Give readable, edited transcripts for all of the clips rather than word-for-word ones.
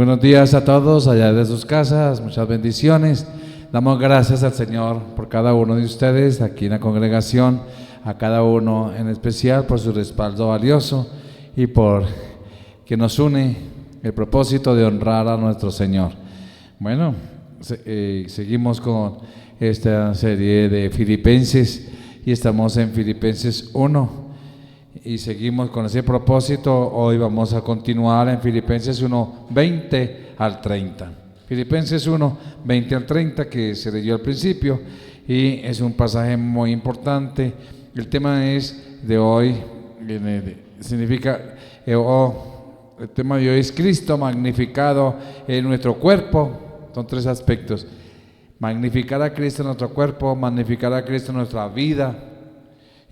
Buenos días a todos allá de sus casas, muchas bendiciones. Damos gracias al Señor por cada uno de ustedes aquí en la congregación, a cada uno en especial por su respaldo valioso y por que nos une el propósito de honrar a nuestro Señor. Bueno, seguimos con esta serie de Filipenses y estamos en Filipenses 1 y seguimos con ese propósito. Hoy vamos a continuar en Filipenses 1, 20 al 30. Filipenses 1, 20 al 30 que se leyó al principio y es un pasaje muy importante. El tema de hoy significa, el tema de hoy es Cristo magnificado en nuestro cuerpo. Son tres aspectos: magnificar a Cristo en nuestro cuerpo, magnificar a Cristo en nuestra vida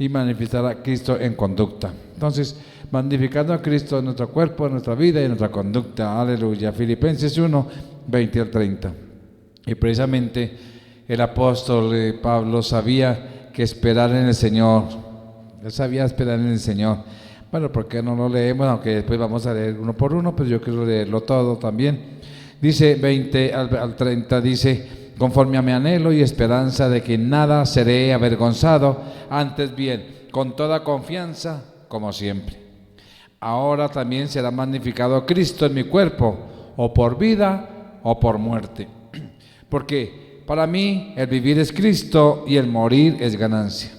y magnificar a Cristo en conducta. Entonces, magnificando a Cristo en nuestro cuerpo, en nuestra vida y en nuestra conducta. Aleluya. Filipenses 1, 20 al 30. Y precisamente el apóstol Pablo sabía que esperar en el Señor. Él sabía esperar en el Señor. Bueno, ¿por qué no lo leemos? Aunque después vamos a leer uno por uno, pero yo quiero leerlo todo también. Dice 20 al 30, dice: conforme a mi anhelo y esperanza de que nada seré avergonzado, antes bien, con toda confianza, como siempre. Ahora también será magnificado Cristo en mi cuerpo, o por vida o por muerte. Porque para mí el vivir es Cristo y el morir es ganancia.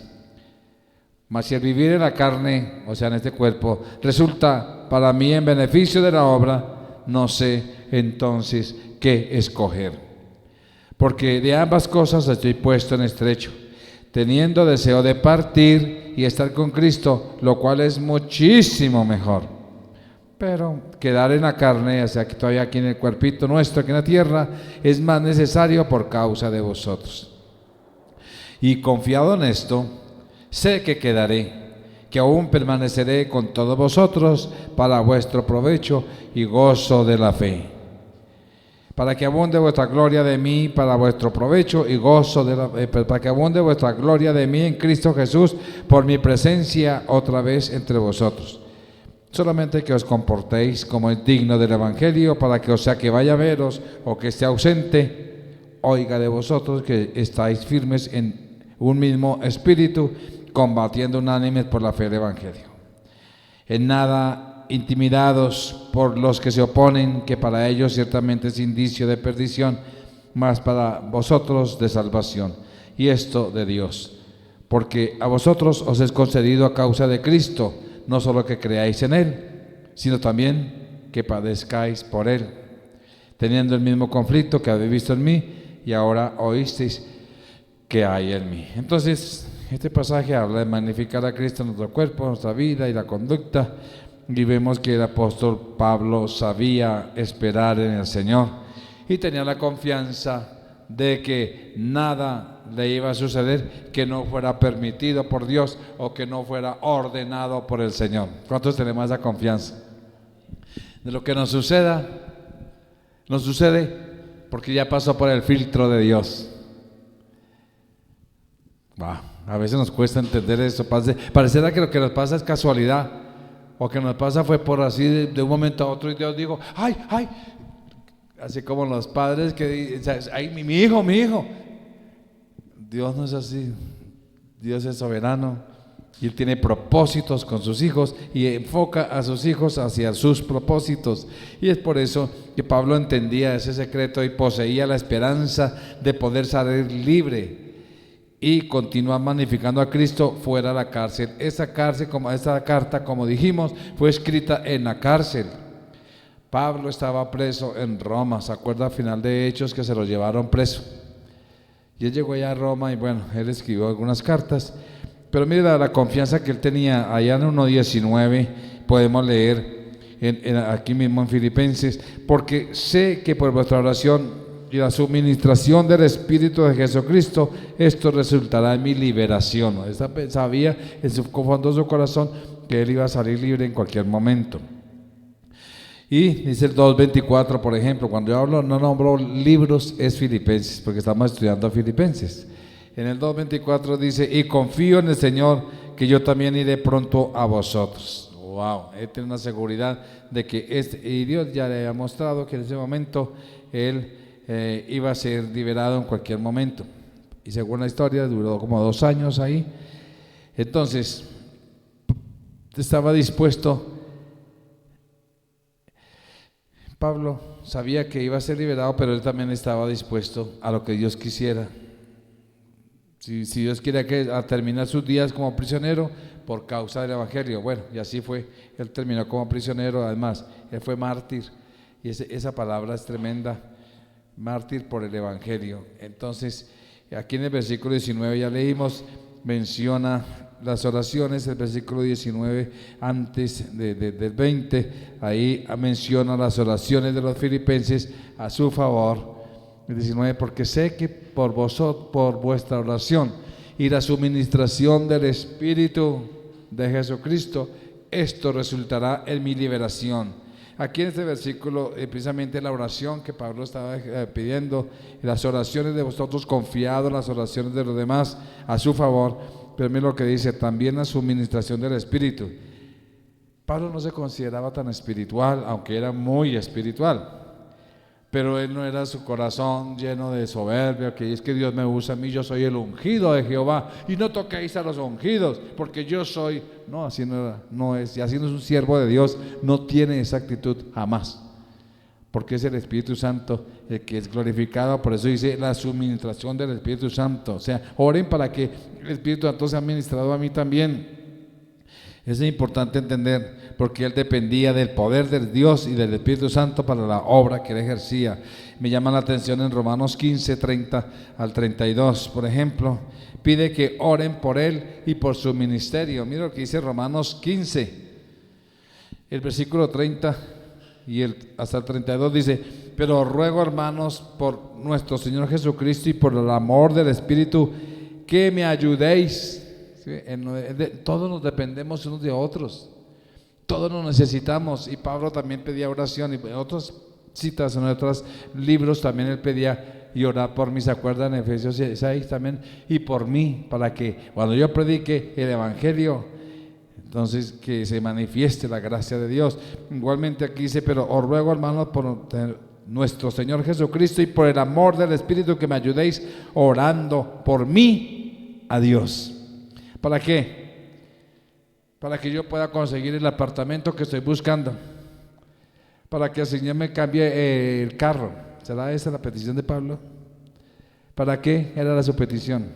Mas si el vivir en la carne, o sea en este cuerpo, resulta para mí en beneficio de la obra, no sé entonces qué escoger. Porque de ambas cosas estoy puesto en estrecho, teniendo deseo de partir y estar con Cristo, lo cual es muchísimo mejor. Pero quedar en la carne, o sea que todavía aquí en el cuerpito nuestro, aquí en la tierra, es más necesario por causa de vosotros. Y confiado en esto, sé que quedaré, que aún permaneceré con todos vosotros para vuestro provecho y gozo de la fe, para que abunde vuestra gloria de mí para vuestro provecho y gozo de la para que abunde vuestra gloria de mí en Cristo Jesús por mi presencia otra vez entre vosotros. Solamente que os comportéis como es digno del Evangelio, para que, o sea que vaya a veros o que esté ausente, oiga de vosotros que estáis firmes en un mismo espíritu, combatiendo unánimes por la fe del Evangelio. En nada intimidados por los que se oponen, que para ellos ciertamente es indicio de perdición, mas para vosotros de salvación, y esto de Dios. Porque a vosotros os es concedido a causa de Cristo, no solo que creáis en Él, sino también que padezcáis por Él, teniendo el mismo conflicto que habéis visto en mí, y ahora oísteis que hay en mí. Entonces, este pasaje habla de magnificar a Cristo en nuestro cuerpo, nuestra vida y la conducta. Y vemos que el apóstol Pablo sabía esperar en el Señor y tenía la confianza de que nada le iba a suceder que no fuera permitido por Dios o que no fuera ordenado por el Señor. ¿Cuántos tenemos esa confianza? De lo que nos suceda, nos sucede porque ya pasó por el filtro de Dios. A veces nos cuesta entender eso. Parecerá que lo que nos pasa es casualidad, o que nos pasa fue por así de un momento a otro, y Dios dijo, ¡ay! Así como los padres que dicen, ¡ay, mi hijo! Dios no es así. Dios es soberano y Él tiene propósitos con sus hijos y enfoca a sus hijos hacia sus propósitos. Y es por eso que Pablo entendía ese secreto y poseía la esperanza de poder salir libre y continuar magnificando a Cristo fuera de la cárcel. Esta carta, como dijimos, fue escrita en la cárcel. Pablo estaba preso en Roma. ¿Se acuerda al final de Hechos que se lo llevaron preso? Y él llegó allá a Roma y bueno, él escribió algunas cartas. Pero mire la confianza que él tenía. Allá en 1:19 podemos leer aquí mismo en Filipenses: porque sé que por vuestra oración y la suministración del Espíritu de Jesucristo, esto resultará en mi liberación. Sabía en su fondo de su corazón que él iba a salir libre en cualquier momento. Y dice el 2:24, por ejemplo, cuando yo hablo, no nombro libros, es Filipenses, porque estamos estudiando Filipenses. En el 2:24 dice: y confío en el Señor que yo también iré pronto a vosotros. Wow, él tiene una seguridad de que y Dios ya le había mostrado que en ese momento él iba a ser liberado en cualquier momento. Y según la historia, duró como 2 años ahí. Entonces, estaba dispuesto. Pablo sabía que iba a ser liberado, pero él también estaba dispuesto a lo que Dios quisiera. Si Dios quiere que a terminar sus días como prisionero por causa del Evangelio, bueno, y así fue. Él terminó como prisionero, además, él fue mártir, y esa palabra es tremenda, mártir por el Evangelio. Entonces, aquí en el versículo 19 ya leímos, menciona las oraciones, el versículo 19 antes del 20, ahí menciona las oraciones de los filipenses a su favor. El 19, porque sé que por vosotros, por vuestra oración y la suministración del Espíritu de Jesucristo, esto resultará en mi liberación. Aquí en este versículo, precisamente la oración que Pablo estaba pidiendo, las oraciones de vosotros confiados, las oraciones de los demás a su favor, pero mira lo que dice, también la suministración del Espíritu. Pablo no se consideraba tan espiritual, aunque era muy espiritual. Pero él no era su corazón lleno de soberbia, que es que Dios me usa a mí, yo soy el ungido de Jehová, y no toquéis a los ungidos, porque yo soy, no, así no era, no es, y así no es un siervo de Dios, no tiene esa actitud jamás, porque es el Espíritu Santo el que es glorificado. Por eso dice la suministración del Espíritu Santo, o sea, oren para que el Espíritu Santo sea ministrado a mí también. Eso es importante entender, porque él dependía del poder de Dios y del Espíritu Santo para la obra que él ejercía. Me llama la atención en Romanos 15, 30 al 32, por ejemplo, pide que oren por él y por su ministerio. Mira lo que dice Romanos 15, el versículo 30 y hasta el 32 dice, pero ruego, hermanos, por nuestro Señor Jesucristo y por el amor del Espíritu, que me ayudéis. Sí, todos nos dependemos unos de otros, todos nos necesitamos, y Pablo también pedía oración, y en otras citas, en otros libros también él pedía y orar por mí, se acuerdan en Efesios 6 también, y por mí, para que cuando yo predique el Evangelio, entonces que se manifieste la gracia de Dios. Igualmente aquí dice, pero os ruego, hermanos, por nuestro Señor Jesucristo y por el amor del Espíritu, que me ayudéis orando por mí a Dios. ¿Para qué? Para que yo pueda conseguir el apartamento que estoy buscando, para que el Señor me cambie el carro. ¿Será esa la petición de Pablo? ¿Para qué era su petición?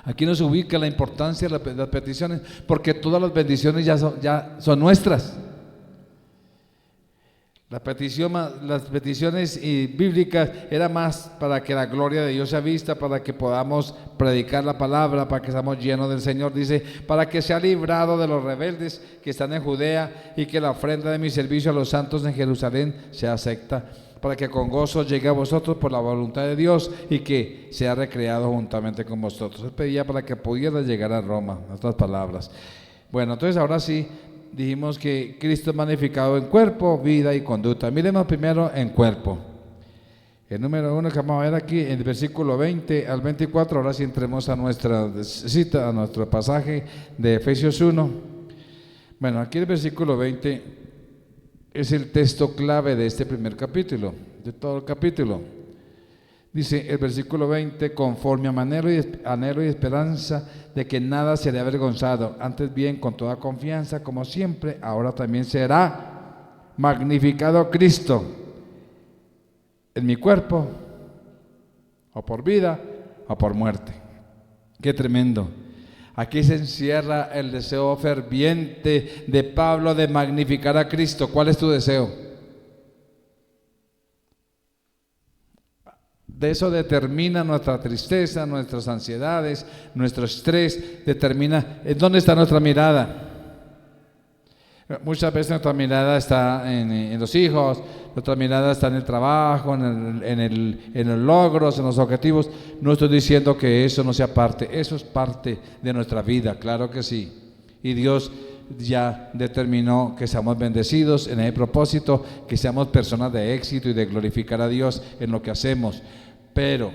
Aquí nos ubica la importancia de las peticiones, porque todas las bendiciones ya son nuestras. Las peticiones bíblicas era más para que la gloria de Dios sea vista, para que podamos predicar la palabra, para que seamos llenos del Señor. Dice, para que sea librado de los rebeldes que están en Judea, y que la ofrenda de mi servicio a los santos en Jerusalén sea acepta, para que con gozo llegue a vosotros por la voluntad de Dios, y que sea recreado juntamente con vosotros. Él pedía para que pudiera llegar a Roma, en otras palabras. Bueno, entonces ahora sí, dijimos que Cristo es magnificado en cuerpo, vida y conducta. Miremos primero en cuerpo. El número 1 que vamos a ver aquí, en el versículo 20 al 24, ahora sí entremos a nuestra cita, a nuestro pasaje de Efesios 1. Bueno, aquí el versículo 20 es el texto clave de este primer capítulo, de todo el capítulo. Dice el versículo 20, conforme a anhelo y esperanza de que nada será avergonzado, antes bien con toda confianza, como siempre, ahora también será magnificado Cristo en mi cuerpo, o por vida o por muerte. Qué tremendo. Aquí se encierra el deseo ferviente de Pablo de magnificar a Cristo. ¿Cuál es tu deseo? De eso determina nuestra tristeza, nuestras ansiedades, nuestro estrés, determina en dónde está nuestra mirada. Muchas veces nuestra mirada está en los hijos, nuestra mirada está en el trabajo, en los logros, en los objetivos. No estoy diciendo que eso no sea parte, eso es parte de nuestra vida, claro que sí. Y Dios ya determinó que seamos bendecidos en ese propósito, que seamos personas de éxito y de glorificar a Dios en lo que hacemos. Pero,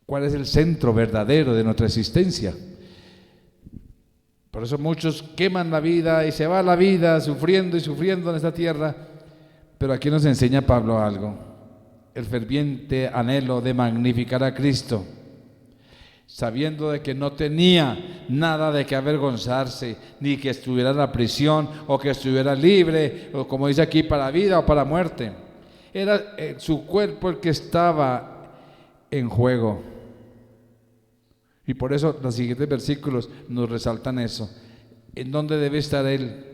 ¿cuál es el centro verdadero de nuestra existencia? Por eso muchos queman la vida y se va la vida sufriendo y sufriendo en esta tierra. Pero aquí nos enseña Pablo algo: el ferviente anhelo de magnificar a Cristo, sabiendo de que no tenía nada de que avergonzarse, ni que estuviera en la prisión o que estuviera libre, o como dice aquí, para vida o para muerte. Era su cuerpo el que estaba en juego. Y por eso los siguientes versículos nos resaltan eso. ¿En dónde debe estar Él?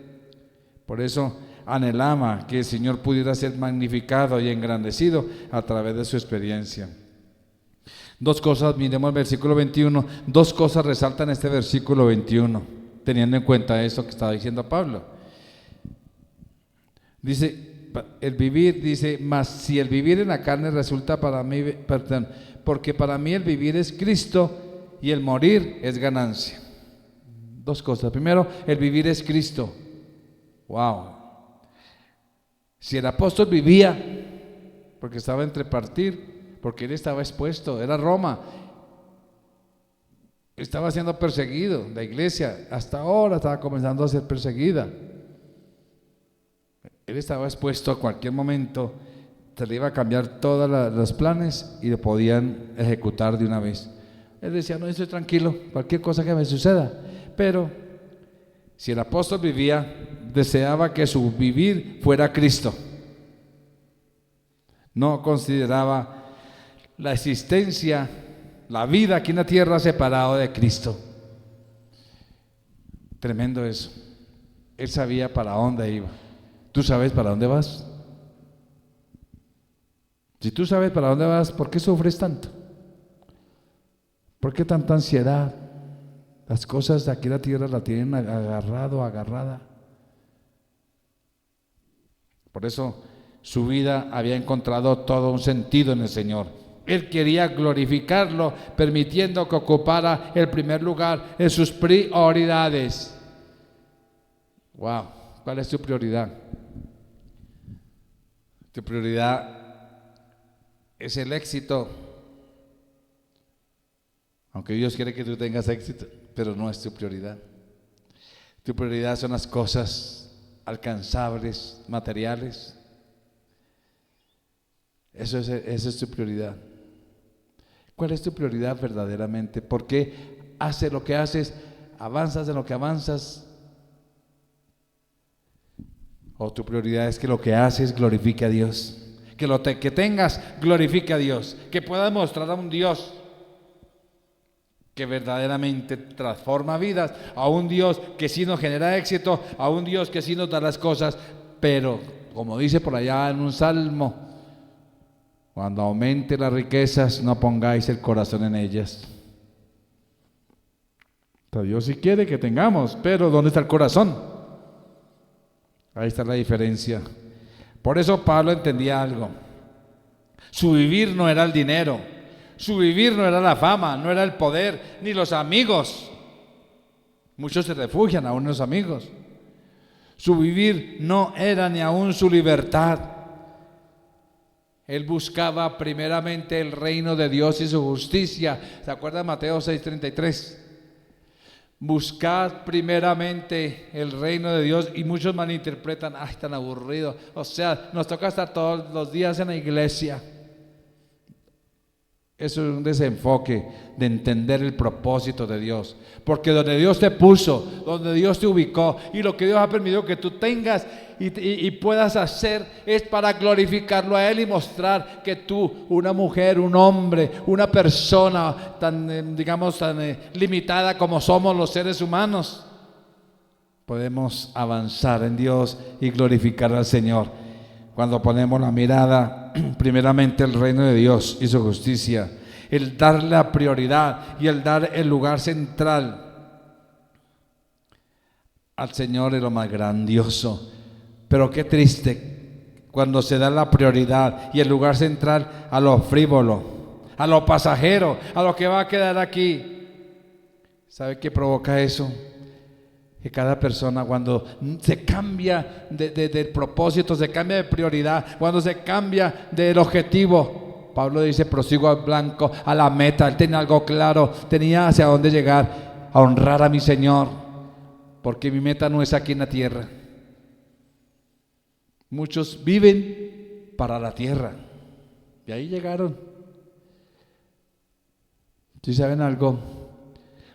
Por eso anhelaba que el Señor pudiera ser magnificado y engrandecido a través de su experiencia. Dos cosas, miremos el versículo 21, dos cosas resaltan este versículo 21, teniendo en cuenta eso que estaba diciendo Pablo. Dice, el vivir, dice, mas si el vivir en la carne resulta para mí, perdón, porque para mí el vivir es Cristo y el morir es ganancia. Dos cosas. Primero, el vivir es Cristo. Wow. Si el apóstol vivía, porque estaba entre partir, porque él estaba expuesto, era Roma, estaba siendo perseguido, la iglesia hasta ahora estaba comenzando a ser perseguida. Él estaba expuesto a cualquier momento, se le iba a cambiar todos los planes y lo podían ejecutar de una vez. Él decía, no, estoy tranquilo, cualquier cosa que me suceda. Pero si el apóstol vivía, deseaba que su vivir fuera Cristo. No consideraba la existencia, la vida aquí en la tierra separado de Cristo. Tremendo eso. Él sabía para dónde iba. ¿Tú sabes para dónde vas? Si tú sabes para dónde vas, ¿por qué sufres tanto? ¿Por qué tanta ansiedad? Las cosas de aquí en la tierra la tienen agarrada. Por eso su vida había encontrado todo un sentido en el Señor. Él quería glorificarlo, permitiendo que ocupara el primer lugar en sus prioridades. Wow, ¿cuál es tu prioridad? Tu prioridad es el éxito. Aunque Dios quiere que tú tengas éxito, pero no es tu prioridad. Tu prioridad son las cosas alcanzables, materiales. Esa es tu prioridad. ¿Cuál es tu prioridad verdaderamente? ¿Por qué haces lo que haces? ¿Avanzas en lo que avanzas? ¿O tu prioridad es que lo que haces glorifique a Dios? Que lo que tengas glorifique a Dios, que puedas mostrar a un Dios que verdaderamente transforma vidas, a un Dios que sí nos genera éxito, a un Dios que sí nos da las cosas, pero como dice por allá en un salmo, cuando aumente las riquezas, no pongáis el corazón en ellas. Entonces, Dios sí quiere que tengamos, pero ¿dónde está el corazón? Ahí está la diferencia. Por eso Pablo entendía algo. Su vivir no era el dinero. Su vivir no era la fama, no era el poder, ni los amigos. Muchos se refugian aún en los amigos. Su vivir no era ni aún su libertad. Él buscaba primeramente el reino de Dios y su justicia. ¿Se acuerdan de Mateo 6:33? Buscad primeramente el reino de Dios, y muchos malinterpretan, ay, tan aburrido. O sea, nos toca estar todos los días en la iglesia. Eso es un desenfoque de entender el propósito de Dios. Porque donde Dios te puso, donde Dios te ubicó, y lo que Dios ha permitido que tú tengas y puedas hacer, es para glorificarlo a Él y mostrar que tú, una mujer, un hombre, una persona tan, tan limitada como somos los seres humanos, podemos avanzar en Dios y glorificar al Señor. Cuando ponemos la mirada primeramente al reino de Dios y su justicia, el dar la prioridad y el dar el lugar central al Señor es lo más grandioso. Pero qué triste cuando se da la prioridad y el lugar central a lo frívolo, a lo pasajero, a lo que va a quedar aquí. ¿Sabe qué provoca eso? Que cada persona, cuando se cambia del propósito, se cambia de prioridad, cuando se cambia del objetivo, Pablo dice, prosigo al blanco, a la meta. Él tenía algo claro, tenía hacia dónde llegar, a honrar a mi Señor. porque mi meta no es aquí en la tierra. Muchos viven para la tierra y ahí llegaron. ¿Sí saben algo?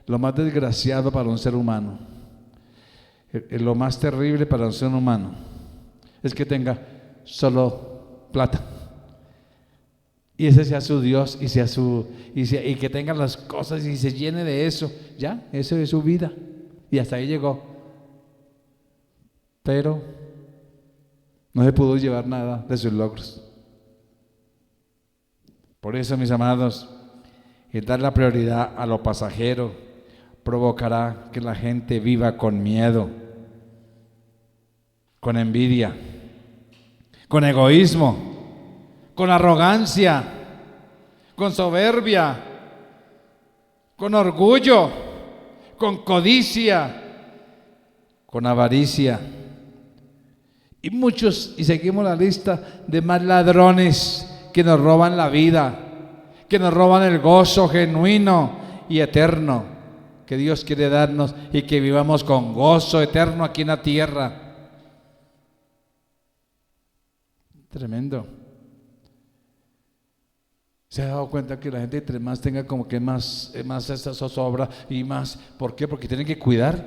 Lo más desgraciado para un ser humano, lo más terrible para un ser humano, es que tenga solo plata y ese sea su Dios y que tenga las cosas y se llene de eso. Ya, eso es su vida y hasta ahí llegó. Pero no se pudo llevar nada de sus logros. Por eso, mis amados, el dar la prioridad a lo pasajero provocará que la gente viva con miedo, con envidia, con egoísmo, con arrogancia, con soberbia, con orgullo, con codicia, con avaricia. Y seguimos la lista de más ladrones que nos roban la vida, que nos roban el gozo genuino y eterno que Dios quiere darnos y que vivamos con gozo eterno aquí en la tierra. Tremendo. ¿Se ha dado cuenta que la gente entre más tenga como que más esa zozobra y más? ¿Por qué? Porque tienen que cuidar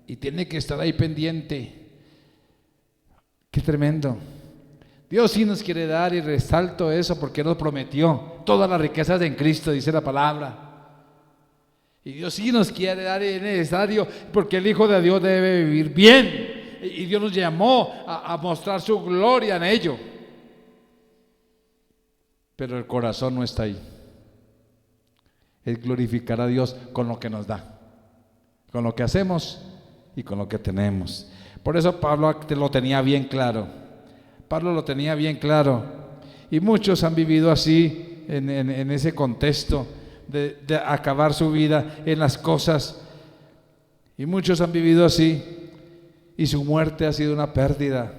y tienen que estar ahí pendiente. Qué tremendo. Dios sí nos quiere dar y resalto eso porque nos prometió todas las riquezas en Cristo, dice la palabra. Y Dios sí nos quiere dar y es necesario porque el Hijo de Dios debe vivir bien. Y Dios nos llamó a mostrar su gloria en ello. Pero el corazón no está ahí. Es glorificar a Dios con lo que nos da, con lo que hacemos y con lo que tenemos. Por eso Pablo lo tenía bien claro. Pablo lo tenía bien claro. Y muchos han vivido así en ese contexto de acabar su vida en las cosas. Y muchos han vivido así y su muerte ha sido una pérdida.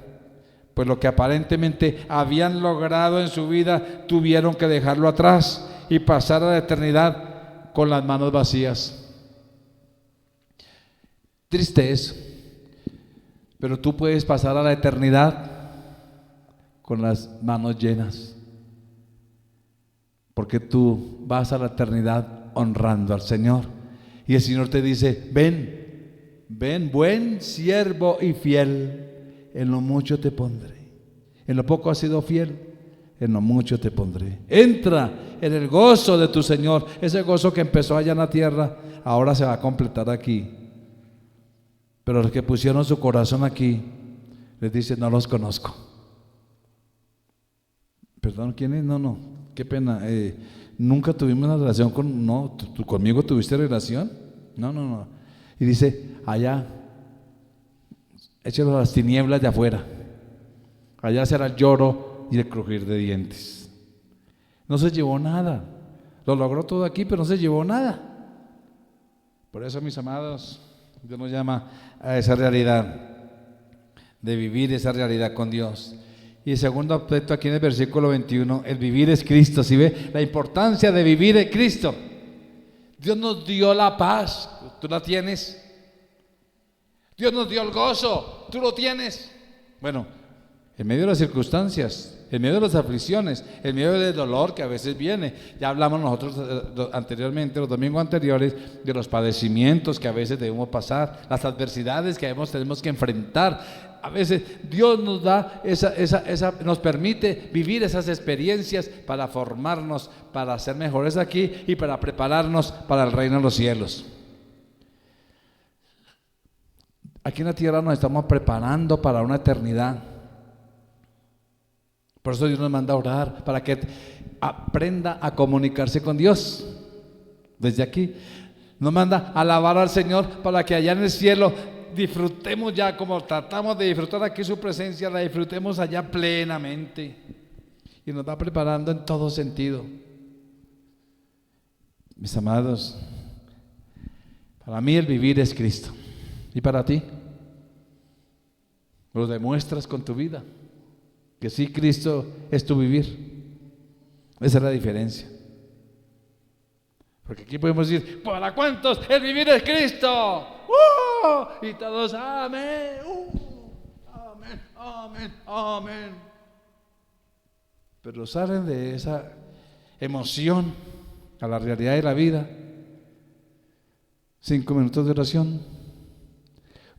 Pues lo que aparentemente habían logrado en su vida tuvieron que dejarlo atrás y pasar a la eternidad con las manos vacías. Triste es, pero tú puedes pasar a la eternidad con las manos llenas, porque tú vas a la eternidad honrando al Señor y el Señor te dice: ven, buen siervo y fiel, en lo mucho te pondré, en lo poco has sido fiel, en lo mucho te pondré. Entra en el gozo de tu Señor. Ese gozo que empezó allá en la tierra ahora se va a completar aquí. Pero los que pusieron su corazón aquí, les dice: no los conozco. Perdón, ¿quién es? No, qué pena. Nunca tuvimos una relación con... No, ¿tú conmigo tuviste relación? No. Y dice: allá, échelos a las tinieblas de afuera. Allá será el lloro y el crujir de dientes. No se llevó nada. Lo logró todo aquí, pero no se llevó nada. Por eso, mis amados, Dios nos llama a esa realidad, de vivir esa realidad con Dios. Y el segundo aspecto aquí en el versículo 21, el vivir es Cristo. ¿Sí ve? La importancia de vivir es Cristo. Dios nos dio la paz, tú la tienes. Dios nos dio el gozo, tú lo tienes. Bueno, en medio de las circunstancias, en medio de las aflicciones, en medio del dolor que a veces viene. Ya hablamos nosotros anteriormente, los domingos anteriores, de los padecimientos que a veces debemos pasar, las adversidades que tenemos que enfrentar. A veces Dios nos da nos permite vivir esas experiencias para formarnos, para ser mejores aquí y para prepararnos para el reino de los cielos. Aquí en la tierra nos estamos preparando para una eternidad. Por eso Dios nos manda a orar, para que aprenda a comunicarse con Dios desde aquí. Nos manda a alabar al Señor para que allá en el cielo disfrutemos ya, como tratamos de disfrutar aquí su presencia, la disfrutemos allá plenamente. Y nos va preparando en todo sentido. Mis amados, para mí el vivir es Cristo. ¿Y para ti? Lo demuestras con tu vida, que sí, Cristo es tu vivir. Esa es la diferencia. Porque aquí podemos decir: ¿para cuántos el vivir es Cristo? ¡oh! Y todos, amén, amén, amén, amén. Pero salen de esa emoción a la realidad de la vida. 5 minutos de oración,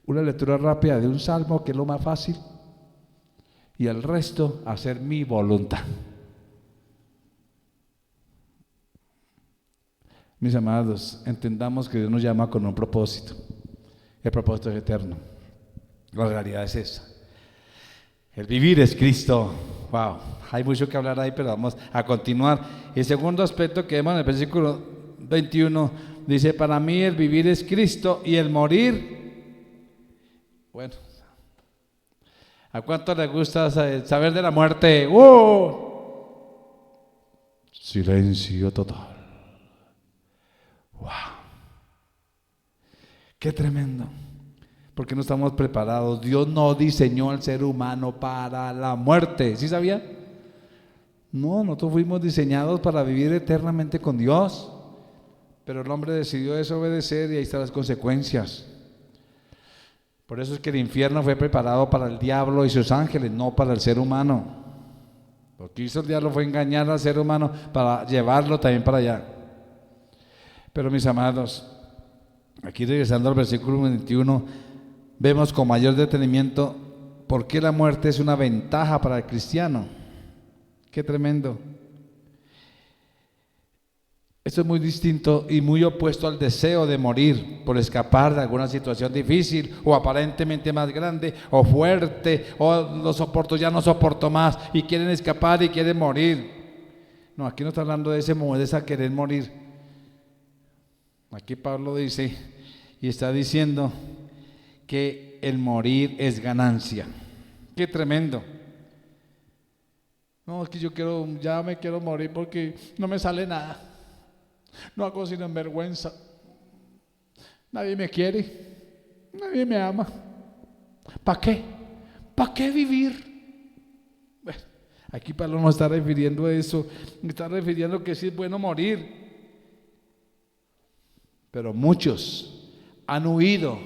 una lectura rápida de un salmo, que es lo más fácil, y el resto hacer mi voluntad. Mis amados, entendamos que Dios nos llama con un propósito. El propósito es eterno. La realidad es esa. El vivir es Cristo. Wow, hay mucho que hablar ahí, pero vamos a continuar. El segundo aspecto que vemos en el versículo 21 dice: para mí el vivir es Cristo y el morir. Bueno, ¿a cuánto les gusta saber de la muerte? Silencio total. Wow, qué tremendo, porque no estamos preparados. Dios no diseñó al ser humano para la muerte, ¿sí sabía? No, nosotros fuimos diseñados para vivir eternamente con Dios, pero el hombre decidió desobedecer y ahí están las consecuencias. Por eso es que el infierno fue preparado para el diablo y sus ángeles, no para el ser humano. Lo que hizo el diablo fue engañar al ser humano para llevarlo también para allá. Pero mis amados, aquí regresando al versículo 21, vemos con mayor detenimiento por qué la muerte es una ventaja para el cristiano. Qué tremendo. Esto es muy distinto y muy opuesto al deseo de morir por escapar de alguna situación difícil o aparentemente más grande o fuerte, o lo soporto, ya no soporto más, y quieren escapar y quieren morir. No, aquí no está hablando de esa querer morir. Aquí Pablo dice y está diciendo que el morir es ganancia. Qué tremendo. No, es que ya me quiero morir porque no me sale nada. No hago sino en vergüenza. Nadie me quiere, nadie me ama. ¿Para qué? ¿Para qué vivir? Bueno, aquí Pablo no está refiriendo a eso, está refiriendo que sí es bueno morir. Pero muchos han huido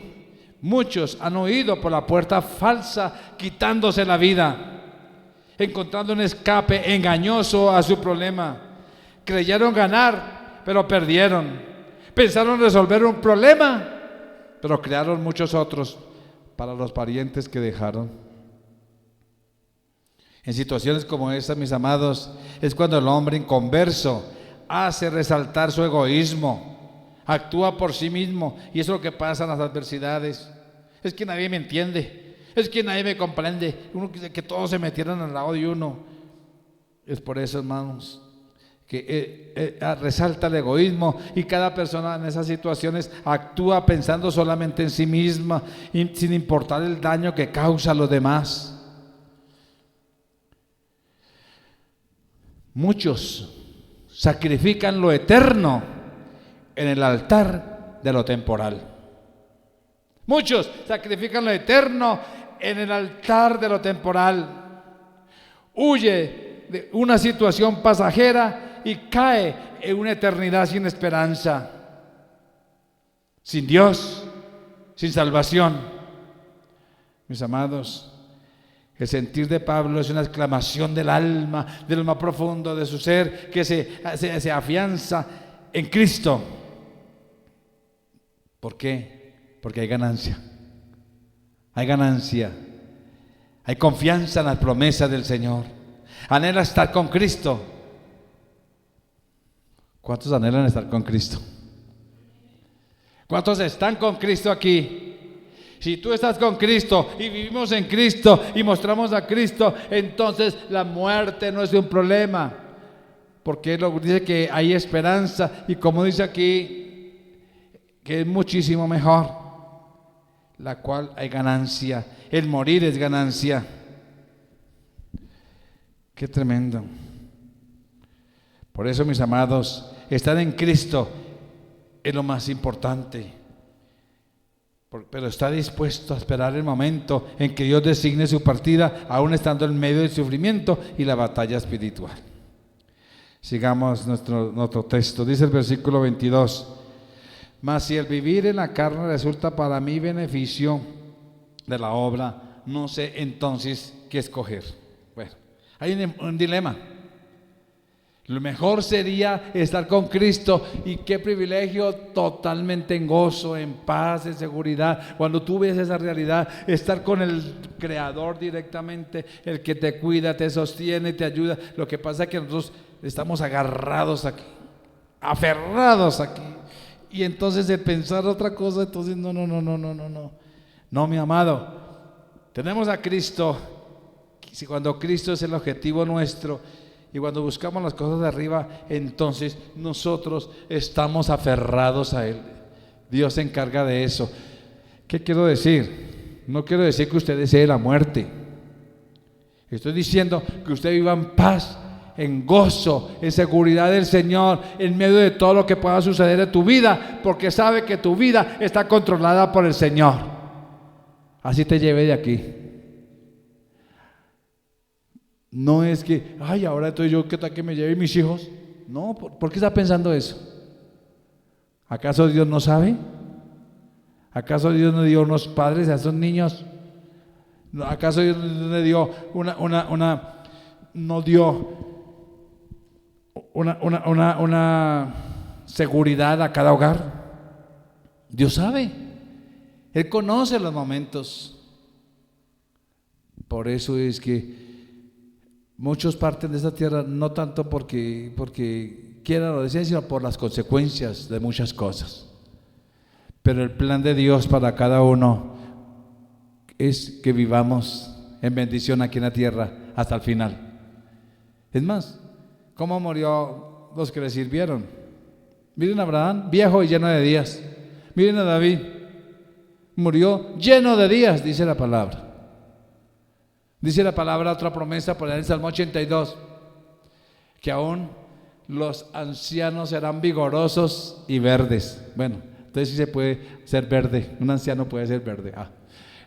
por la puerta falsa, quitándose la vida, encontrando un escape engañoso a su problema. Creyeron ganar, pero perdieron. Pensaron resolver un problema, pero crearon muchos otros para los parientes que dejaron. En situaciones como esta, mis amados, es cuando el hombre inconverso hace resaltar su egoísmo, actúa por sí mismo, y eso es lo que pasa en las adversidades. Es que nadie me entiende, es que nadie me comprende. Uno quiere que todos se metieran al lado de uno. Es por eso, hermanos, que resalta el egoísmo, y cada persona en esas situaciones actúa pensando solamente en sí misma, sin importar el daño que causa a los demás. Muchos sacrifican lo eterno en el altar de lo temporal. Muchos sacrifican lo eterno en el altar de lo temporal. Huye de una situación pasajera y cae en una eternidad sin esperanza, sin Dios, sin salvación. Mis amados, el sentir de Pablo es una exclamación del alma, de lo más profundo de su ser, que se afianza en Cristo. ¿Por qué? Porque hay ganancia. Hay ganancia. Hay confianza en las promesas del Señor. Anhela estar con Cristo. ¿Cuántos anhelan estar con Cristo? ¿Cuántos están con Cristo aquí? Si tú estás con Cristo y vivimos en Cristo y mostramos a Cristo, entonces la muerte no es un problema, porque Él dice que hay esperanza, y como dice aquí, que es muchísimo mejor, la cual hay ganancia. El morir es ganancia. Qué tremendo. Por eso, mis amados, estar en Cristo es lo más importante. Pero está dispuesto a esperar el momento en que Dios designe su partida, aún estando en medio del sufrimiento y la batalla espiritual. Sigamos nuestro texto. Dice el versículo 22: Mas si el vivir en la carne resulta para mí beneficio de la obra, no sé entonces qué escoger. Bueno, hay un dilema. Lo mejor sería estar con Cristo, y qué privilegio, totalmente en gozo, en paz, en seguridad. Cuando tú ves esa realidad, estar con el Creador directamente, el que te cuida, te sostiene, te ayuda. Lo que pasa es que nosotros estamos agarrados aquí, aferrados aquí, y entonces el pensar otra cosa, entonces no, mi amado, tenemos a Cristo. Si cuando Cristo es el objetivo nuestro, y cuando buscamos las cosas de arriba, entonces nosotros estamos aferrados a Él. Dios se encarga de eso. ¿Qué quiero decir? No quiero decir que usted desee la muerte. Estoy diciendo que usted viva en paz, en gozo, en seguridad del Señor, en medio de todo lo que pueda suceder en tu vida, porque sabe que tu vida está controlada por el Señor. Así te lleve de aquí. No es que, ay, ahora estoy yo, ¿qué tal que me lleve mis hijos? No, ¿por qué está pensando eso? ¿Acaso Dios no sabe? ¿Acaso Dios no dio unos padres a esos niños? ¿Acaso Dios no dio no dio una seguridad a cada hogar? Dios sabe, Él conoce los momentos. Por eso es que muchos parten de esta tierra no tanto porque quieran o deseen, sino por las consecuencias de muchas cosas. Pero el plan de Dios para cada uno es que vivamos en bendición aquí en la tierra hasta el final. Es más, ¿cómo murió los que le sirvieron? Miren a Abraham, viejo y lleno de días. Miren a David, murió lleno de días, dice la palabra. Dice la palabra, otra promesa por el Salmo 82, que aún los ancianos serán vigorosos y verdes. Bueno, entonces sí se puede ser verde, un anciano puede ser verde.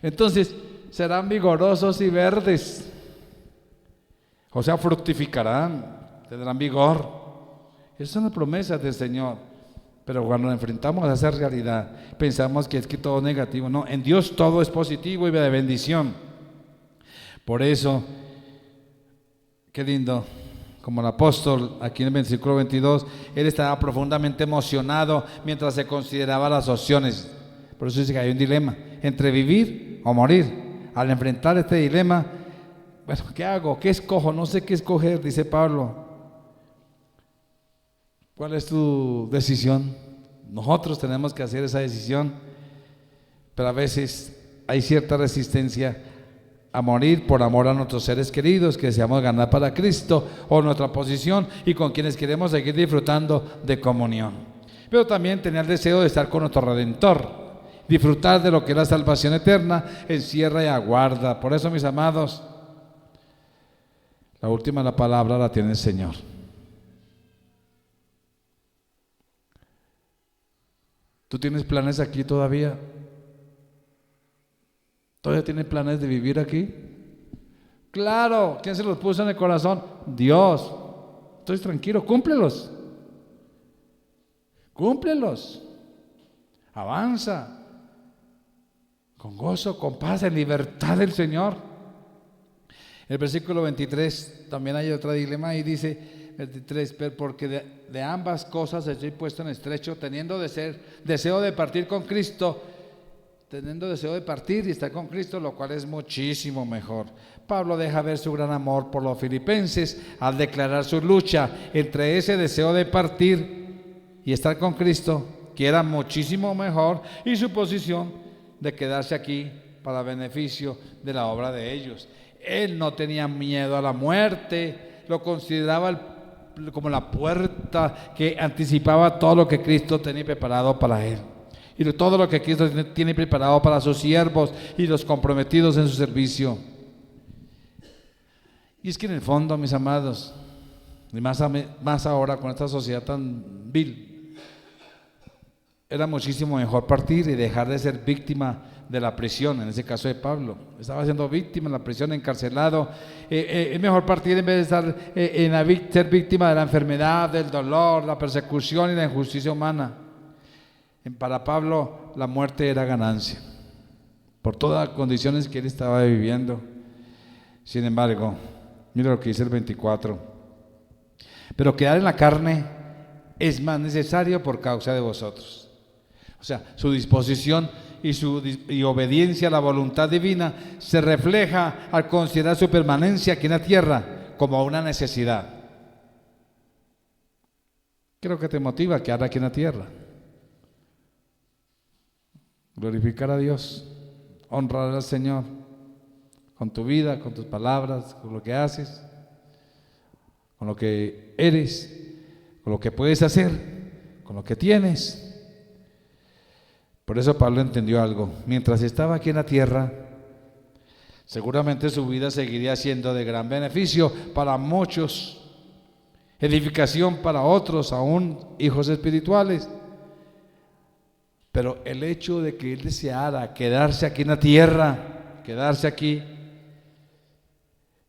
Entonces, serán vigorosos y verdes, o sea, fructificarán, tendrán vigor. Esas son las promesas del Señor. Pero cuando nos enfrentamos a esa realidad, pensamos que es que todo es negativo. No, en Dios todo es positivo y de bendición. Por eso, qué lindo, como el apóstol aquí en el versículo 22, él estaba profundamente emocionado mientras se consideraba las opciones. Por eso dice que hay un dilema entre vivir o morir. Al enfrentar este dilema, bueno, ¿qué hago? ¿Qué escojo? No sé qué escoger, dice Pablo. ¿Cuál es tu decisión? Nosotros tenemos que hacer esa decisión, pero a veces hay cierta resistencia a morir por amor a nuestros seres queridos que deseamos ganar para Cristo, o nuestra posición y con quienes queremos seguir disfrutando de comunión. Pero también tener el deseo de estar con nuestro Redentor, disfrutar de lo que es la salvación eterna, encierra y aguarda. Por eso, mis amados, la última la palabra la tiene el Señor. ¿Tú tienes planes aquí todavía? ¿Todavía tienes planes de vivir aquí? Claro, ¿quién se los puso en el corazón? Dios. Estoy tranquilo, cúmplelos. Cúmplelos. Avanza. Con gozo, con paz, en libertad del Señor. El versículo 23, también hay otro dilema y dice, 23, porque de ambas cosas estoy puesto en estrecho, teniendo deseo de partir con Cristo, teniendo deseo de partir y estar con Cristo, lo cual es muchísimo mejor. Pablo deja ver su gran amor por los filipenses al declarar su lucha entre ese deseo de partir y estar con Cristo, que era muchísimo mejor, y su posición de quedarse aquí para beneficio de la obra de ellos. Él no tenía miedo a la muerte, lo consideraba como la puerta que anticipaba todo lo que Cristo tenía preparado para él. Y todo lo que Cristo tiene preparado para sus siervos y los comprometidos en su servicio. Y es que en el fondo, mis amados, y más ahora con esta sociedad tan vil, era muchísimo mejor partir y dejar de ser víctima de la prisión. En ese caso de Pablo, estaba siendo víctima de la prisión, encarcelado. Es mejor partir en vez de estar ser víctima de la enfermedad, del dolor, la persecución y la injusticia humana. Para Pablo la muerte era ganancia, por todas las condiciones que él estaba viviendo. Sin embargo, mira lo que dice el 24: pero quedar en la carne es más necesario por causa de vosotros. O sea, su disposición y obediencia a la voluntad divina se refleja al considerar su permanencia aquí en la tierra como una necesidad. Creo que te motiva a quedar aquí en la tierra. Glorificar a Dios, honrar al Señor con tu vida, con tus palabras, con lo que haces, con lo que eres, con lo que puedes hacer, con lo que tienes. Por eso Pablo entendió algo: mientras estaba aquí en la tierra, seguramente su vida seguiría siendo de gran beneficio para muchos, edificación para otros, aún hijos espirituales. Pero el hecho de que él deseara quedarse aquí en la tierra, quedarse aquí,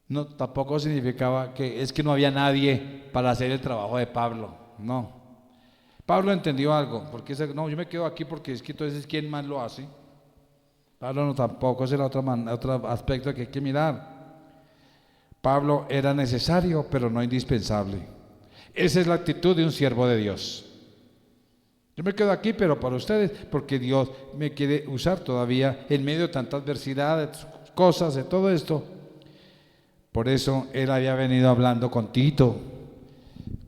no, tampoco significaba que es que no había nadie para hacer el trabajo de Pablo. No, Pablo entendió algo, porque no, yo me quedo aquí porque es que entonces ¿quién más lo hace? Pablo no, tampoco, ese era otro aspecto que hay que mirar. Pablo era necesario, pero no indispensable. Esa es la actitud de un siervo de Dios. Yo me quedo aquí, pero para ustedes, porque Dios me quiere usar todavía en medio de tanta adversidad, de cosas, de todo esto. Por eso él había venido hablando con Tito,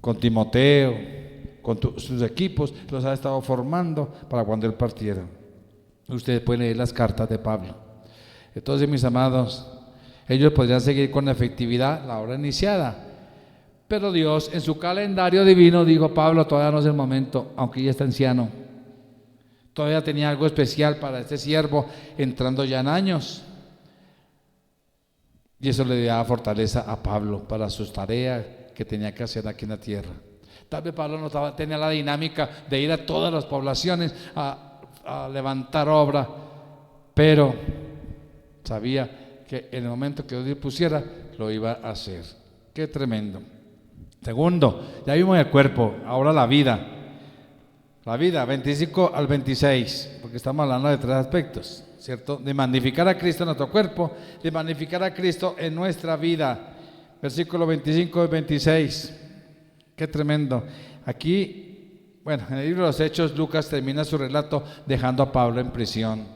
con Timoteo, con sus equipos, los ha estado formando para cuando él partiera. Ustedes pueden leer las cartas de Pablo. Entonces, mis amados, ellos podrían seguir con efectividad la obra iniciada, pero Dios en su calendario divino dijo: Pablo, todavía no es el momento, aunque ya está anciano. Todavía tenía algo especial para este siervo entrando ya en años. Y eso le daba fortaleza a Pablo para sus tareas que tenía que hacer aquí en la tierra. Tal vez Pablo no tenía la dinámica de ir a todas las poblaciones a levantar obra, pero sabía que en el momento que Dios dispusiera lo iba a hacer. Qué tremendo. Segundo, ya vimos el cuerpo, ahora la vida. La vida, 25 al 26, porque estamos hablando de tres aspectos, ¿cierto? De magnificar a Cristo en nuestro cuerpo, de magnificar a Cristo en nuestra vida. Versículo 25 al 26. Qué tremendo. Aquí, bueno, en el libro de los Hechos, Lucas termina su relato dejando a Pablo en prisión.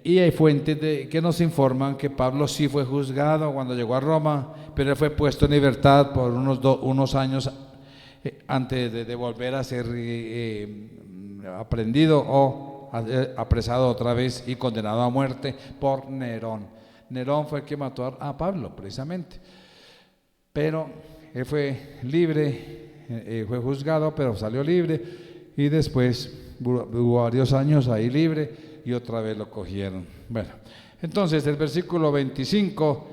Y hay fuentes que nos informan que Pablo sí fue juzgado cuando llegó a Roma, pero él fue puesto en libertad por unos años antes de volver a ser aprendido o apresado otra vez y condenado a muerte por Nerón. Nerón fue el que mató a Pablo precisamente, pero él fue libre, fue juzgado, pero salió libre, y después hubo varios años ahí libre y otra vez lo cogieron. Bueno, entonces el versículo 25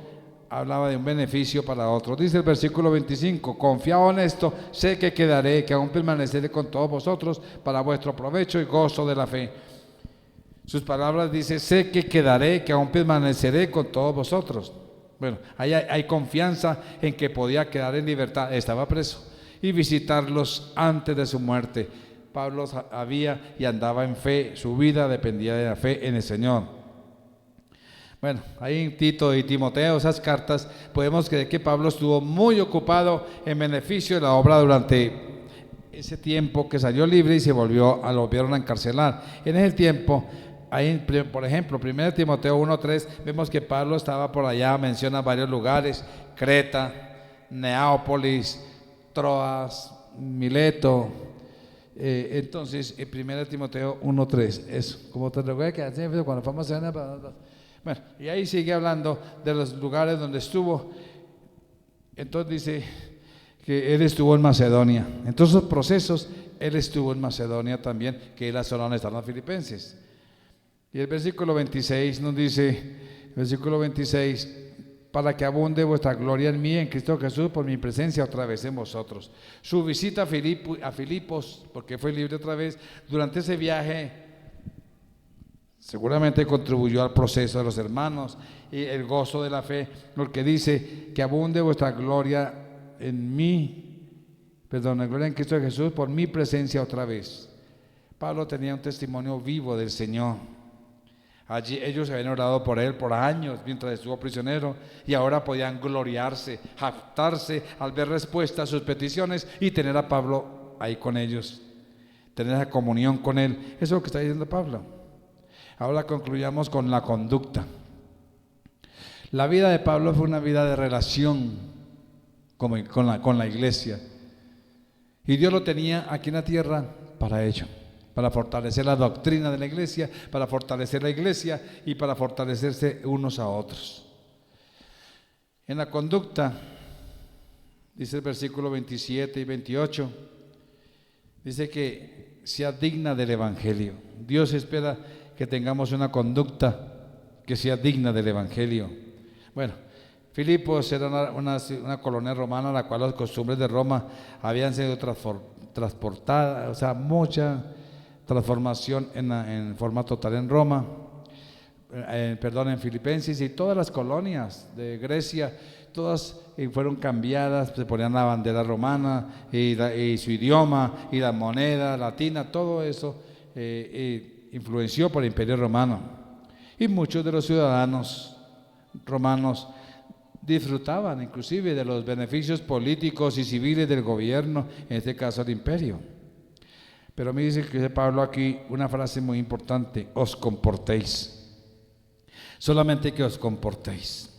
hablaba de un beneficio para otros. Dice el versículo 25: confiado en esto, sé que quedaré, que aún permaneceré con todos vosotros para vuestro provecho y gozo de la fe. Sus palabras dice: sé que quedaré, que aún permaneceré con todos vosotros. Bueno, ahí hay confianza en que podía quedar en libertad, estaba preso, y visitarlos antes de su muerte. Pablo había y andaba en fe, su vida dependía de la fe en el Señor. Bueno, ahí en Tito y Timoteo, esas cartas, podemos creer que Pablo estuvo muy ocupado en beneficio de la obra durante ese tiempo que salió libre y lo volvieron a encarcelar. En ese tiempo, ahí, por ejemplo, 1 Timoteo 1:3, vemos que Pablo estaba por allá, menciona varios lugares: Creta, Neápolis, Troas, Mileto. Entonces, en 1 Timoteo 1:3, eso, como te recuerdo que hace cuando fuimos a... Bueno, y ahí sigue hablando de los lugares donde estuvo. Entonces dice que él estuvo en Macedonia. En todos esos procesos, él estuvo en Macedonia también, que es la zona donde están los filipenses. Y el versículo 26 nos dice, versículo 26: para que abunde vuestra gloria en mí, en Cristo Jesús, por mi presencia otra vez en vosotros. Su visita a Filipos, porque fue libre otra vez, durante ese viaje seguramente contribuyó al proceso de los hermanos y el gozo de la fe, porque dice que abunde vuestra gloria en mí, perdón, la gloria en Cristo Jesús por mi presencia otra vez. Pablo tenía un testimonio vivo del Señor. Allí ellos habían orado por él por años mientras estuvo prisionero y ahora podían gloriarse, jactarse al ver respuesta a sus peticiones y tener a Pablo ahí con ellos, tener esa comunión con él. Eso es lo que está diciendo Pablo. Ahora concluyamos con la conducta. La vida de Pablo fue una vida de relación con la iglesia, y Dios lo tenía aquí en la tierra para ello, para fortalecer la doctrina de la iglesia, para fortalecer la iglesia y para fortalecerse unos a otros. En la conducta, dice el versículo 27 y 28, dice que sea digna del evangelio. Dios espera que tengamos una conducta que sea digna del evangelio. Bueno, Filipos era una colonia romana, la cual las costumbres de Roma habían sido transportadas, o sea, mucha transformación en forma total en Roma, en Filipenses, y todas las colonias de Grecia, todas fueron cambiadas, se ponían la bandera romana y su idioma y la moneda latina, todo eso influenció por el Imperio Romano, y muchos de los ciudadanos romanos disfrutaban inclusive de los beneficios políticos y civiles del gobierno, en este caso el imperio. Pero me dice Pablo aquí una frase muy importante: os comportéis. Solamente que os comportéis.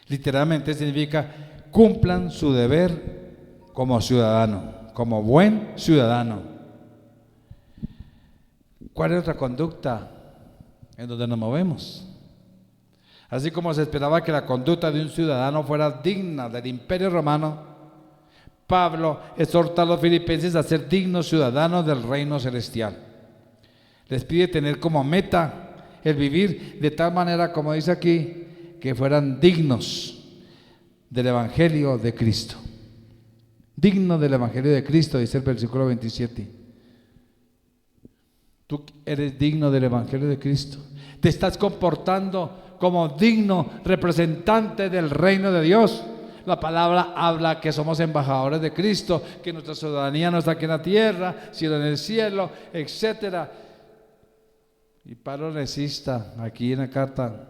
Literalmente significa cumplan su deber como ciudadano, como buen ciudadano. ¿Cuál es otra conducta en donde nos movemos? Así como se esperaba que la conducta de un ciudadano fuera digna del Imperio Romano, Pablo exhorta a los filipenses a ser dignos ciudadanos del reino celestial. Les pide tener como meta el vivir de tal manera, como dice aquí, que fueran dignos del Evangelio de Cristo. Dignos del Evangelio de Cristo, dice el versículo 27. Tú eres digno del Evangelio de Cristo. Te estás comportando como digno representante del reino de Dios. La palabra habla que somos embajadores de Cristo, que nuestra ciudadanía no está aquí en la tierra, sino en el cielo, etcétera. Y Pablo resista aquí en la carta: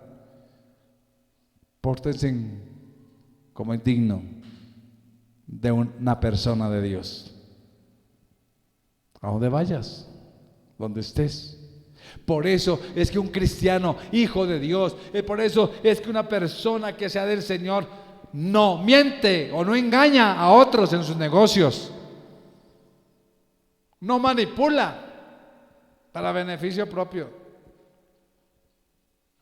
pórtense como es digno de una persona de Dios. A donde vayas, donde estés. Por eso es que un cristiano, hijo de Dios, por eso es que una persona que sea del Señor no miente o no engaña a otros en sus negocios, no manipula para beneficio propio.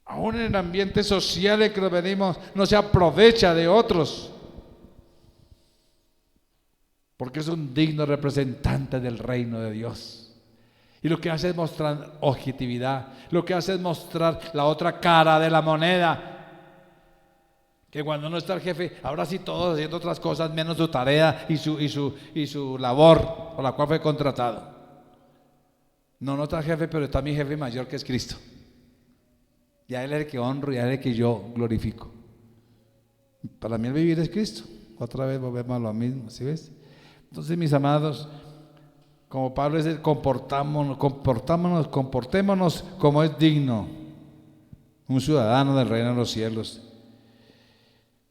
Aún en el ambiente social en que nos venimos, no se aprovecha de otros, porque es un digno representante del reino de Dios. Y lo que hace es mostrar objetividad, lo que hace es mostrar la otra cara de la moneda, que cuando no está el jefe, ahora sí todos haciendo otras cosas menos su tarea y su labor por la cual fue contratado. No está el jefe, pero está mi jefe mayor, que es Cristo, y a Él es el que honro y a Él es el que yo glorifico. Para mí el vivir es Cristo. Otra vez volvemos a lo mismo, ¿sí ves? Entonces, mis amados, como Pablo dice, comportémonos como es digno un ciudadano del reino de los cielos.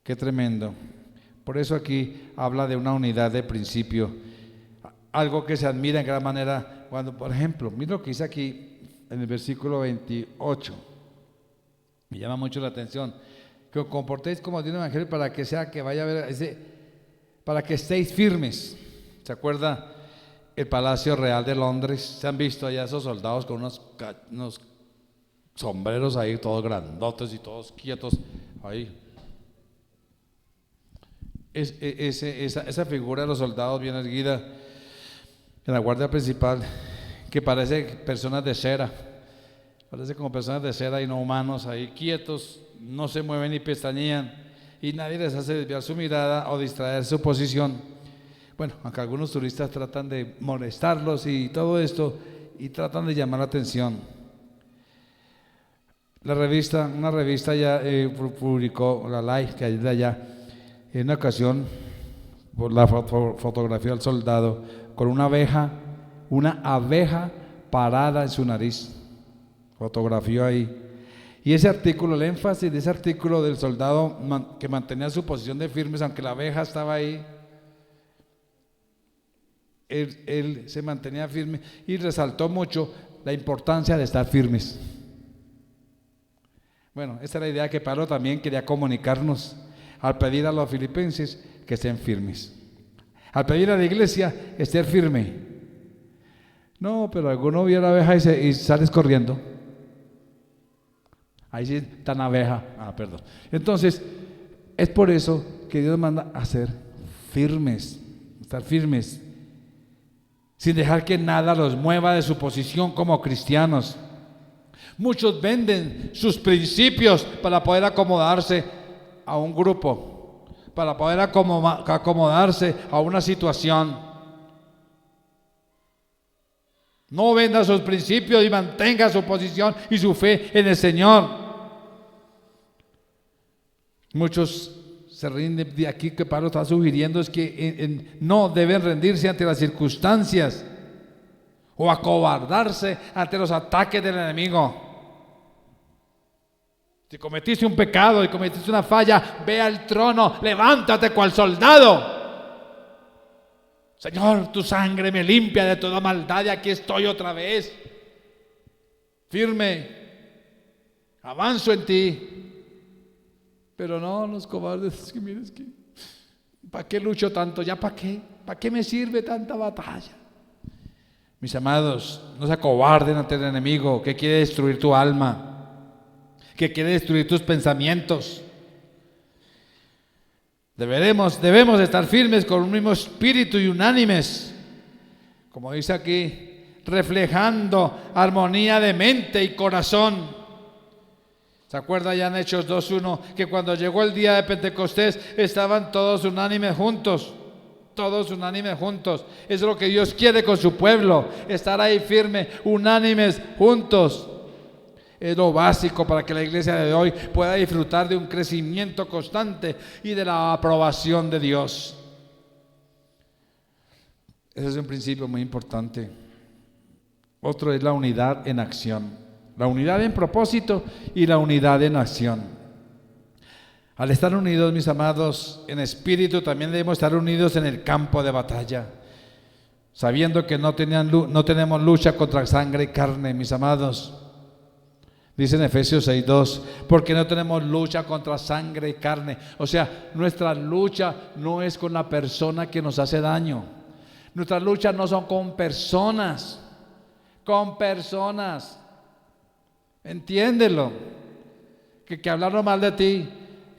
Qué tremendo. Por eso aquí habla de una unidad de principio, algo que se admira en gran manera cuando, por ejemplo, mira lo que dice aquí en el versículo 28, me llama mucho la atención: que os comportéis como Dios en el evangelio, para que sea que vaya a ver, para que estéis firmes. ¿Se acuerda el Palacio Real de Londres? ¿Se han visto allá esos soldados con unos sombreros ahí, todos grandotes y todos quietos ahí? Esa figura de los soldados bien erguida en la guardia principal, que parece personas de cera, parece como personas de cera y no humanos, ahí quietos, no se mueven ni pestañean, y nadie les hace desviar su mirada o distraer su posición. Bueno, aunque algunos turistas tratan de molestarlos y todo esto, y tratan de llamar la atención. Una revista ya publicó, la Life, que es de allá, en una ocasión por la fotografía del soldado con una abeja parada en su nariz. Fotografió ahí. Y ese artículo, el énfasis de ese artículo del soldado que mantenía su posición de firmes, aunque la abeja estaba ahí, él se mantenía firme y resaltó mucho la importancia de estar firmes. Bueno, esa es la idea que Pablo también quería comunicarnos al pedir a los filipenses que estén firmes. Al pedir a la iglesia, estar firme. No, pero alguno vio la abeja y sales corriendo. Ahí sí está la abeja. Perdón. Entonces, es por eso que Dios manda a ser firmes, estar firmes, sin dejar que nada los mueva de su posición como cristianos. Muchos venden sus principios para poder acomodarse a un grupo, para poder acomodarse a una situación. No venda sus principios y mantenga su posición y su fe en el Señor. Muchos se rinden. De aquí que Pablo está sugiriendo es que no deben rendirse ante las circunstancias o acobardarse ante los ataques del enemigo. Si cometiste un pecado y cometiste una falla, ve al trono, levántate cual soldado. Señor, tu sangre me limpia de toda maldad y aquí estoy otra vez, firme, avanzo en ti. Pero no, los cobardes, es que mires que, ¿para qué lucho tanto? ¿Ya para qué? ¿Para qué me sirve tanta batalla? Mis amados, no se acobarden ante el enemigo que quiere destruir tu alma, que quiere destruir tus pensamientos. Debemos estar firmes con un mismo espíritu y unánimes, como dice aquí, reflejando armonía de mente y corazón. ¿Se acuerda ya en Hechos 2:1 que cuando llegó el día de Pentecostés estaban todos unánimes juntos? Todos unánimes juntos. Eso es lo que Dios quiere con su pueblo, estar ahí firme, unánimes juntos. Es lo básico para que la iglesia de hoy pueda disfrutar de un crecimiento constante y de la aprobación de Dios. Ese es un principio muy importante. Otro es la unidad en acción. La unidad en propósito y la unidad en acción. Al estar unidos, mis amados, en espíritu, también debemos estar unidos en el campo de batalla, sabiendo que no tenemos lucha contra sangre y carne, mis amados. Dice en Efesios 6:2, porque no tenemos lucha contra sangre y carne. O sea, nuestra lucha no es con la persona que nos hace daño. Nuestras luchas no son con personas. Entiéndelo. Que hablaron mal de ti,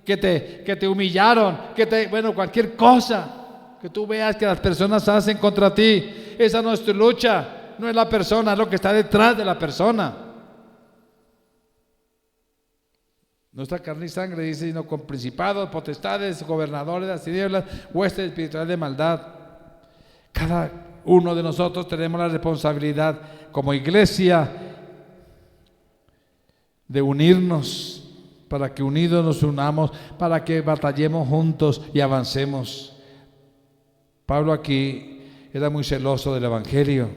que te humillaron, bueno, cualquier cosa que tú veas que las personas hacen contra ti, esa no es tu lucha, no es la persona, es lo que está detrás de la persona. Nuestra carne y sangre, dice, sino con principados, potestades, gobernadores de las tinieblas, huestes espirituales de maldad. Cada uno de nosotros tenemos la responsabilidad como iglesia de unirnos, para que unidos nos unamos, para que batallemos juntos y avancemos. Pablo aquí era muy celoso del evangelio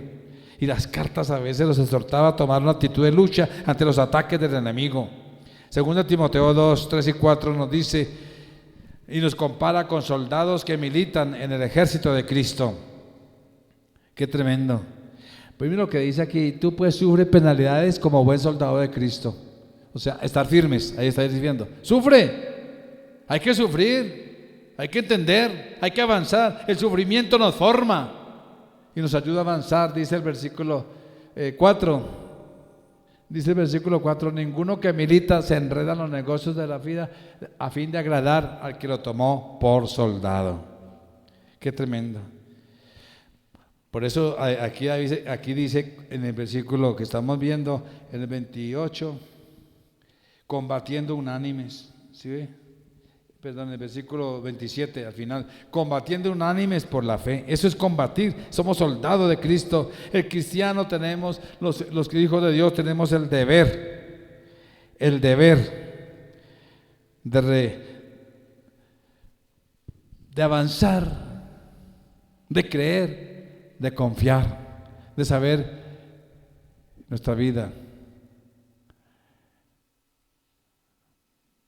y las cartas a veces los exhortaba a tomar una actitud de lucha ante los ataques del enemigo. Segunda Timoteo 2:3-4 nos dice y nos compara con soldados que militan en el ejército de Cristo. Qué tremendo. Primero que dice aquí, tú puedes sufrir penalidades como buen soldado de Cristo. O sea, estar firmes, ahí está diciendo, sufre, hay que sufrir, hay que entender, hay que avanzar. El sufrimiento nos forma y nos ayuda a avanzar, dice el versículo 4. Dice el versículo 4, ninguno que milita se enreda en los negocios de la vida a fin de agradar al que lo tomó por soldado. Qué tremendo. Por eso aquí dice en el versículo que estamos viendo, en el 28, combatiendo unánimes, ¿sí ve? Perdón, el versículo 27 al final, combatiendo unánimes por la fe. Eso es combatir, somos soldados de Cristo. El cristiano tenemos, los hijos de Dios tenemos el deber de avanzar de creer, de confiar, de saber nuestra vida,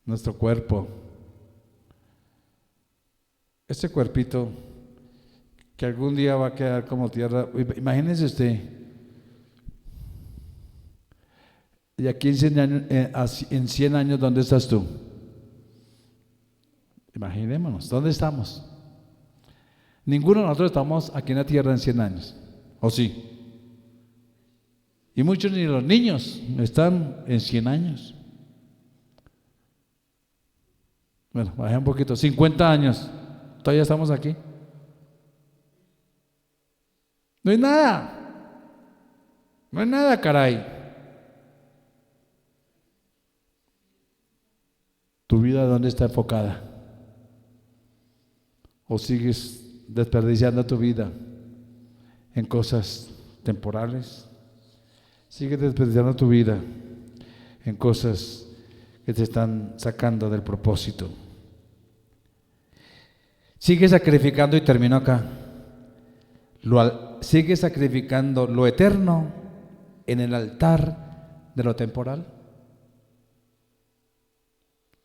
nuestro cuerpo, este cuerpito que algún día va a quedar como tierra. Imagínese usted, y aquí en 100 años, ¿dónde estás tú? Imaginémonos, ¿dónde estamos? Ninguno de nosotros estamos aquí en la tierra en 100 años, ¿o sí? Y muchos ni los niños están en 100 años. Bueno, bajé un poquito, 50 años, todavía estamos aquí. No hay nada, no hay nada, caray. ¿Tu vida dónde está enfocada? ¿O sigues desperdiciando tu vida en cosas temporales? ¿Sigues desperdiciando tu vida en cosas que te están sacando del propósito? ¿Sigues sacrificando, y termino acá, sigues sacrificando lo eterno en el altar de lo temporal?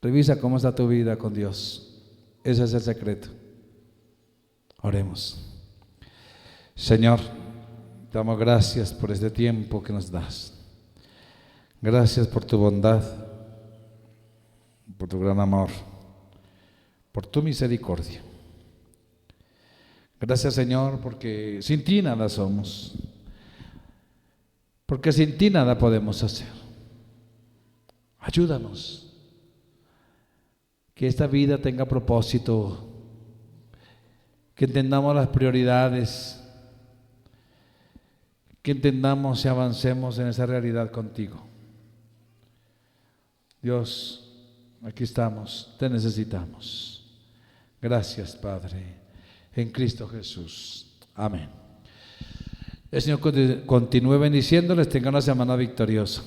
Revisa cómo está tu vida con Dios. Ese es el secreto. Oremos. Señor, te damos gracias por este tiempo que nos das. Gracias por tu bondad, por tu gran amor, por tu misericordia. Gracias, Señor, porque sin ti nada somos, porque sin ti nada podemos hacer. Ayúdanos, que esta vida tenga propósito, que entendamos las prioridades, que entendamos y avancemos en esa realidad contigo. Dios, aquí estamos, te necesitamos. Gracias, Padre, en Cristo Jesús. Amén. El Señor continúe bendiciéndoles, tengan una semana victoriosa.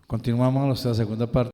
Continuamos nuestra segunda parte.